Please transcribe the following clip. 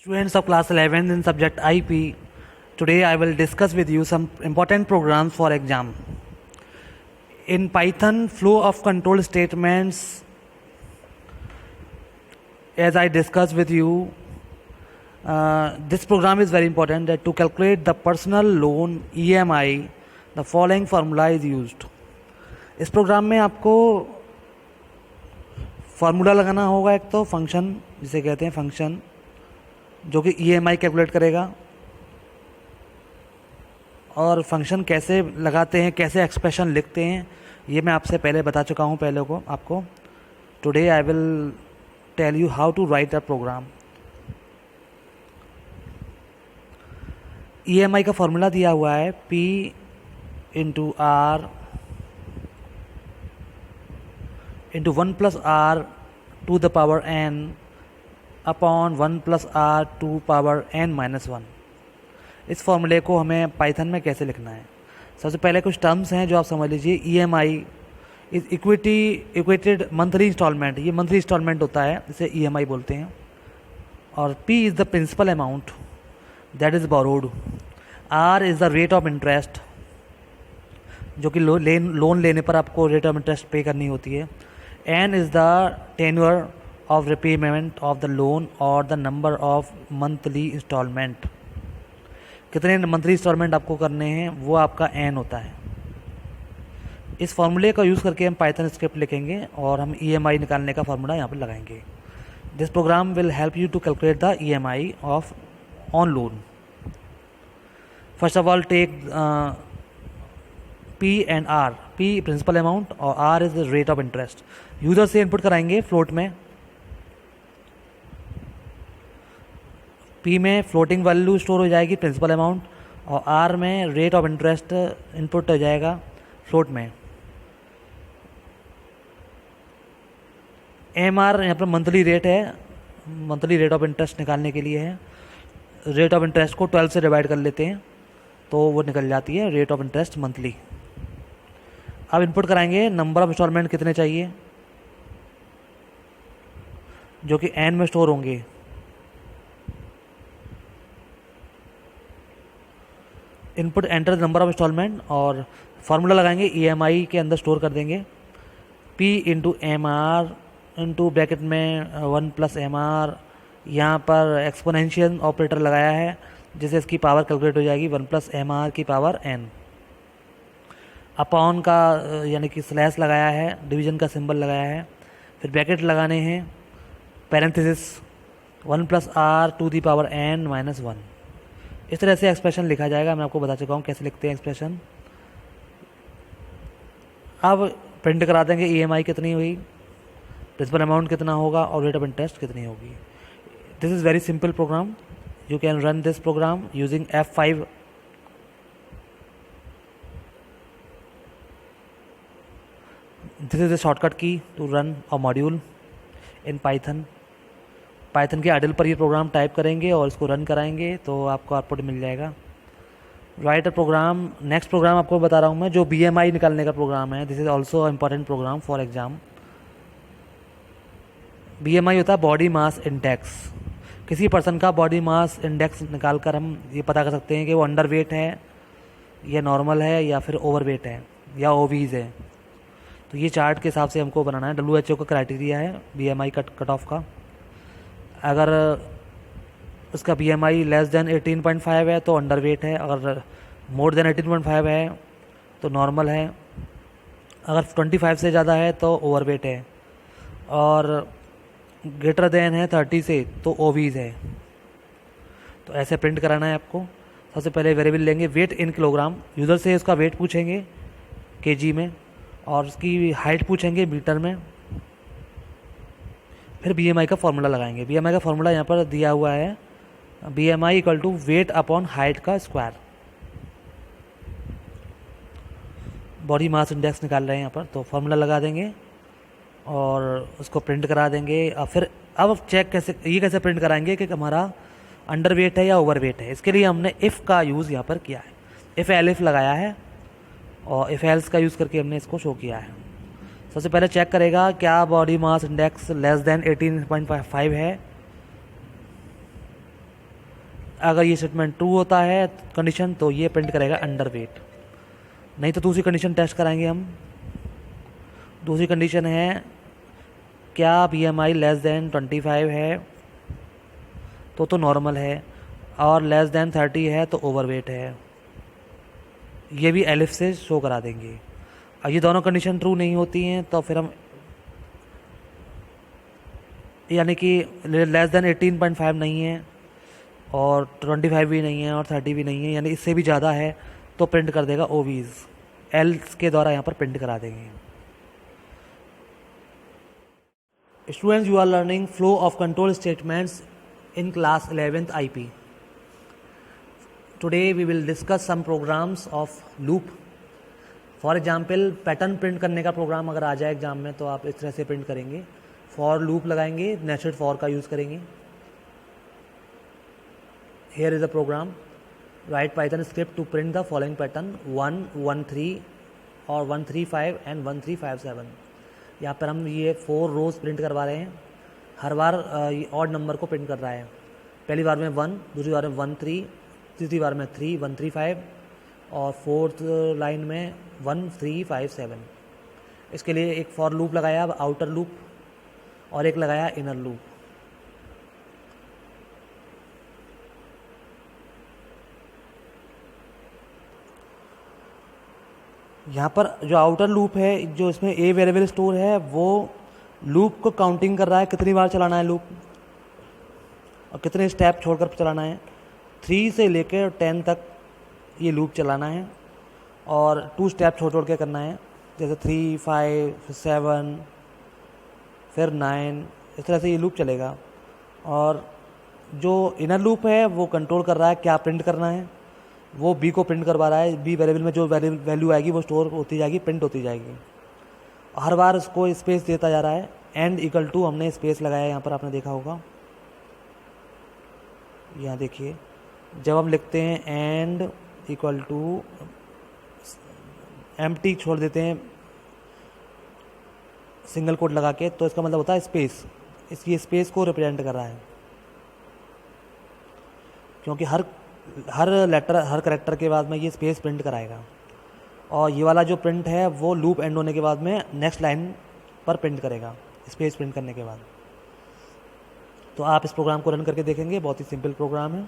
Students of class 11 in subject IP, today I will discuss with you some important programs for exam. In Python, flow of control statements, as I discussed with you, this program is very important that to calculate the personal loan EMI, the following formula is used. इस programme में आपको formula लगाना होगा, एक तो function जिसे कहते हैं फंक्शन जो कि EMI कैलकुलेट करेगा, और फंक्शन कैसे लगाते हैं, कैसे एक्सप्रेशन लिखते हैं, ये मैं आपसे पहले बता चुका हूँ पहले को आपको. Today I will tell you how to write the program. EMI का फॉर्मूला दिया हुआ है P into R into 1+r to the power n upon 1+r to power n-1. इस फॉर्मूले को हमें पाइथन में कैसे लिखना है. सबसे पहले कुछ टर्म्स हैं जो आप समझ लीजिए. EMI is equated monthly installment. ये मंथली इंस्टॉलमेंट होता है, इसे EMI बोलते हैं. और P is the principal amount that is borrowed. R is the rate of interest, जो कि लोन लेने पर आपको रेट ऑफ इंटरेस्ट पे करनी होती है. N is the tenure of repayment of the loan और the number of monthly instalment. कितने मंथली इंस्टॉलमेंट आपको करने हैं वो आपका N होता है. इस फार्मूले का यूज़ करके हम पाइथन स्क्रिप्ट लिखेंगे और हम EMI निकालने का फार्मूला यहाँ पर लगाएंगे. This program will help you to calculate the EMI of on loan. First of all take P and R. P principal amount और R is rate of interest. User से इनपुट कराएंगे float में. P में floating value store हो जाएगी principal amount, और R में rate of interest input हो जाएगा फ्लोट में. MR यहाँ पर मंथली रेट है, मंथली रेट ऑफ इंटरेस्ट निकालने के लिए है. रेट ऑफ इंटरेस्ट को 12 से डिवाइड कर लेते हैं तो वो निकल जाती है रेट ऑफ इंटरेस्ट मंथली. अब इनपुट कराएंगे नंबर ऑफ इंस्टॉलमेंट कितने चाहिए, जो कि N में स्टोर होंगे. Input enter number of installment और फार्मूला लगाएंगे, EMI के अंदर स्टोर कर देंगे. P into MR into bracket में 1+MR. यहाँ पर एक्सपोनेंशियल ऑपरेटर लगाया है जिससे इसकी पावर कैलकुलेट हो जाएगी 1+MR की पावर n. अपॉन का यानी कि स्लैश लगाया है, डिवीजन का सिंबल लगाया है, फिर ब्रैकेट लगाने हैं, parenthesis 1+r to the power n-1. इस तरह से एक्सप्रेशन लिखा जाएगा. मैं आपको बता चुका हूँ कैसे लिखते हैं एक्सप्रेशन. अब प्रिंट करा देंगे EMI कितनी हुई, प्रिंसिपल अमाउंट कितना होगा और रेट ऑफ इंटरेस्ट कितनी होगी. This is very simple program. You can run this program using F5. This is the shortcut key to run a module in Python. Python के आइडल पर ये प्रोग्राम टाइप करेंगे और इसको रन कराएंगे तो आपको आउटपुट मिल जाएगा. राइट अ प्रोग्राम. नेक्स्ट प्रोग्राम आपको बता रहा हूँ मैं, जो BMI निकालने का प्रोग्राम है. This is also important program for exam. BMI होता है बॉडी मास इंडेक्स. किसी पर्सन का बॉडी मास इंडेक्स निकाल कर हम ये पता कर सकते हैं कि वो अंडर वेट है या नॉर्मल है या फिर ओवर वेट है या ओबीज है. तो ये चार्ट के हिसाब से हमको बनाना है. WHO का क्राइटेरिया है BMI कट ऑफ का. अगर उसका BMI लेस देन 18.5 है तो अंडर वेट है, अगर मोर देन 18.5 है तो नॉर्मल है, अगर 25 से ज़्यादा है तो ओवर वेट है, और ग्रेटर देन है 30 से तो ओबीज है. तो ऐसे प्रिंट कराना है आपको. सबसे पहले वेरिएबल लेंगे वेट इन किलोग्राम. यूज़र से उसका वेट पूछेंगे केजी में और उसकी हाइट पूछेंगे मीटर में. फिर BMI का फार्मूला लगाएंगे. BMI का फार्मूला यहाँ पर दिया हुआ है, BMI equal to weight upon height का स्क्वायर. बॉडी मास इंडेक्स निकाल रहे हैं यहाँ पर, तो फार्मूला लगा देंगे और उसको प्रिंट करा देंगे. और फिर अब चेक कैसे प्रिंट कराएंगे कि हमारा अंडर वेट है या ओवर वेट है. इसके लिए हमने इफ़ का यूज़ यहाँ पर किया है. इफ़ एलिफ लगाया है और इफ़ एल्स का यूज़ करके हमने इसको शो किया है. सबसे पहले चेक करेगा क्या body mass index less than 18.5 है. अगर ये स्टेटमेंट ट्रू होता है कंडीशन तो ये प्रिंट करेगा अंडर वेट। नहीं तो दूसरी कंडीशन टेस्ट कराएंगे हम। दूसरी कंडीशन है क्या BMI लेस देन 25 है तो नॉर्मल है, और लेस देन 30 है तो ओवरवेट है। ये भी एलिफ से शो करा देंगे। अब ये दोनों कंडीशन ट्रू नहीं होती हैं तो फिर हम यानी कि लेस देन 18.5 नहीं है और 25 भी नहीं है और 30 भी नहीं है, यानी इससे भी ज़्यादा है तो प्रिंट कर देगा ओवीज। एल्स के द्वारा यहाँ पर प्रिंट करा देंगे। Students, you are learning flow of control statements in class 11th IP. Today we will discuss some programs of loop. For example, pattern print करने का प्रोग्राम अगर आ जाए एग्जाम में तो आप इस तरह से प्रिंट करेंगे। फॉर लूप लगाएंगे, नेस्टेड फॉर का यूज़ करेंगे। Here is a program. Write Python script to print the following pattern 1, 1, 3 और 1, 3, 5 and 1, 3, 5, 7। यहाँ पर हम ये 4 रोज प्रिंट करवा रहे हैं। हर बार ये ऑड नंबर को प्रिंट कर रहा है। पहली बार में 1, दूसरी बार में 1, 3, तीसरी बार में 3, 1, 3, 5 और फोर्थ लाइन में 1, 3, 5, 7। इसके लिए एक फॉर लूप लगाया, आउटर लूप, और एक लगाया इनर लूप। यहाँ पर जो आउटर लूप है, जो इसमें ए वेरिएबल स्टोर है, वो लूप को काउंटिंग कर रहा है कितनी बार चलाना है लूप और कितने स्टेप छोड़कर चलाना है। 3 से लेकर 10 तक ये लूप चलाना है और 2 स्टेप छोड़ के करना है, जैसे 3, 5, 7 फिर 9, इस तरह से ये लूप चलेगा। और जो इनर लूप है वो कंट्रोल कर रहा है क्या प्रिंट करना है, वो बी को प्रिंट करवा रहा है। बी वेरिएबल में जो वैल्यू आएगी वो स्टोर होती जाएगी, प्रिंट होती जाएगी। हर बार उसको स्पेस देता जा रहा है। एंड इक्वल टू हमने स्पेस लगाया, यहाँ पर आपने देखा होगा। यहाँ देखिए, जब हम लिखते हैं एंड इक्वल टू एम्प्टी छोड़ देते हैं सिंगल कोट लगा के, तो इसका मतलब होता है स्पेस। इसकी स्पेस को रिप्रेजेंट कर रहा है, क्योंकि हर लेटर, हर कैरेक्टर के बाद में ये स्पेस प्रिंट कराएगा। और ये वाला जो प्रिंट है वो लूप एंड होने के बाद में नेक्स्ट लाइन पर प्रिंट करेगा, स्पेस प्रिंट करने के बाद। तो आप इस प्रोग्राम को रन करके देखेंगे, बहुत ही सिंपल प्रोग्राम है।